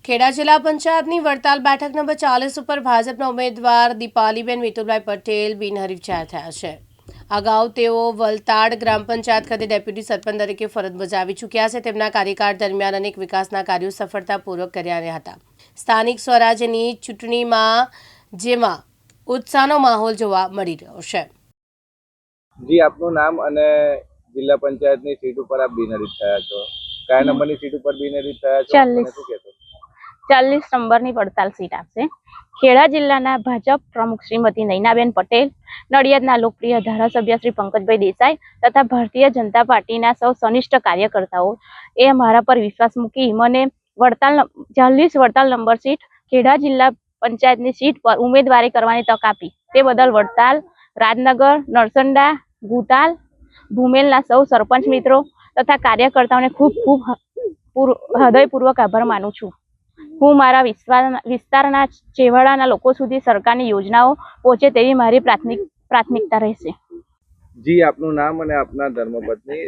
ખેડા જિલ્લા પંચાયતની વડતાલ બેઠક નંબર 40 ઉપર ભાજપના ઉમેદવાર દીપાલીબેન મિતુલભાઈ પટેલ બિનહરીફ જાહેર થયા છે। અગાઉ તેઓ વલતાડ ગ્રામ પંચાયત ખાતે ડેપ્યુટી સરપંચ તરીકે ફરજ બજાવી ચૂક્યા છે। તેમના કાર્યકાળ દરમિયાન અનેક વિકાસના કાર્યો સફળતાપૂર્વક કર્યા હતા। સ્થાનિક સ્વરાજ્યની ચૂંટણીમાં જેમાં ઉત્સાહનો માહોલ જોવા મળી રહ્યો છે। જી, આપનું નામ અને જિલ્લા પંચાયતની સીટ ઉપર આપ બિનહરીફ થયા છો। કયા નંબરની સીટ ઉપર બિનહરીફ થયા છો? 40 નંબરની વડતાલ સીટ આપશે। ખેડા જિલ્લાના ભાજપ પ્રમુખ શ્રીમતી નૈનાબેન પટેલ, નડિયાદના લોકપ્રિય ધારાસભ્ય શ્રી પંકજભાઈ દેસાઈ તથા ભારતીય જનતા પાર્ટીના સૌ સનિષ્ઠ કાર્યકર્તાઓ એ મારા પર વિશ્વાસ મૂકી મને વડતાલ નંબર સીટ ખેડા જિલ્લા પંચાયતની સીટ પર ઉમેદવારી કરવાની તક આપી તે બદલ વડતાલ, રાજનગર, નરસંડા, ગુતાલ, ભૂમેલના સૌ સરપંચ મિત્રો તથા કાર્યકર્તાઓને ખૂબ હૃદયપૂર્વક આભાર માનું છું। હું મારા વિસ્તારના છેવાડાના લોકો સુધી સરકારની યોજનાઓ પહોંચે તેવી મારી પ્રાથમિકતા રહેશે। જી, આપનું નામ અને આપના ધર્મપત્ની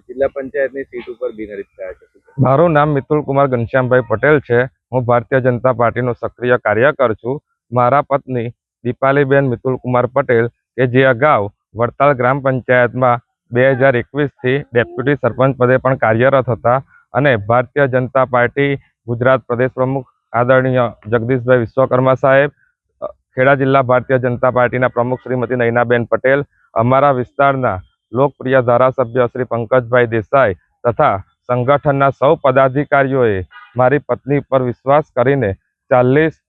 જિલ્લા પંચાયતની સીટ ઉપર બિનહરીફ થયા છે। મારું નામ મિતુલ કુમાર ઘનશ્યામભાઈ પટેલ છે। હું ભારતીય જનતા પાર્ટીનો સક્રિય કાર્યકર છું। મારા પત્ની દીપાલીબેન મિતુલ કુમાર પટેલ કે જે અગાઉ વડતાલ ગ્રામ પંચાયતમાં 2021થી ડેપ્યુટી સરપંચ પદે પણ કાર્યરત હતા અને ભારતીય જનતા પાર્ટી ગુજરાત પ્રદેશ પ્રમુખ આદરણીય જગદીશભાઈ વિશ્વકર્મા સાહેબ, ખેડા જિલ્લા ભારતીય જનતા પાર્ટીના પ્રમુખ શ્રીમતી નૈનાબેન પટેલ, અમારા વિસ્તારના લોકપ્રિય ધારાસભ્ય શ્રી પંકજભાઈ દેસાઈ તથા સંગઠનના સૌ પદાધિકારીઓએ મારી પત્ની પર વિશ્વાસ કરીને 40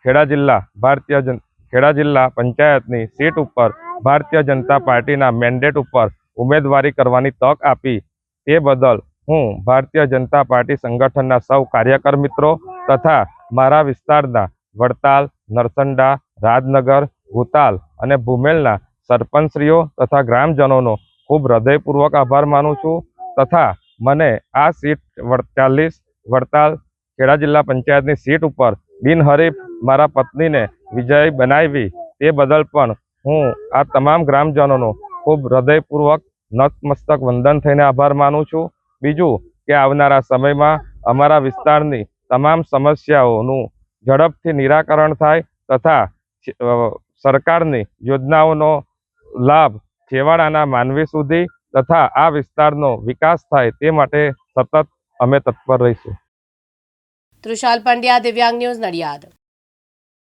ખેડા જિલ્લા પંચાયતની સીટ ઉપર ભારતીય જનતા પાર્ટીના મેન્ડેટ ઉપર ઉમેદવારી કરવાની તક આપી તે બદલ હું ભારતીય જનતા પાર્ટી સંગઠનના સૌ કાર્યકર મિત્રો તથા મારા વિસ્તારના વડતાલ, નરસંડા, રાજનગર, ગુતાલ અને ભૂમેલના સરપંચશ્રીઓ તથા ગ્રામજનોનો ખૂબ હૃદયપૂર્વક આભાર માનું છું તથા મને આ સીટ 40 વડતાલ ખેડા જિલ્લા પંચાયતની સીટ ઉપર બિનહરીફ મારા પત્નીને વિજય બનાવી તે બદલ પણ હું આ તમામ ગ્રામજનોનો ખૂબ હૃદયપૂર્વક નતમસ્તક વંદન થઈને આભાર માનું છું। બીજું કે આવનારા સમયમાં અમારા વિસ્તારની તમામ સમસ્યાઓનું ઝડપથી નિરાકરણ થાય તથા સરકારની યોજનાઓનો લાભ છેવાડાના માનવી સુધી તથા આ વિસ્તારનો વિકાસ થાય તે માટે સતત અમે તત્પર રહીશું। તૃષાલ પંડ્યા, દિવ્યાંગ ન્યૂઝ, નડિયાદ।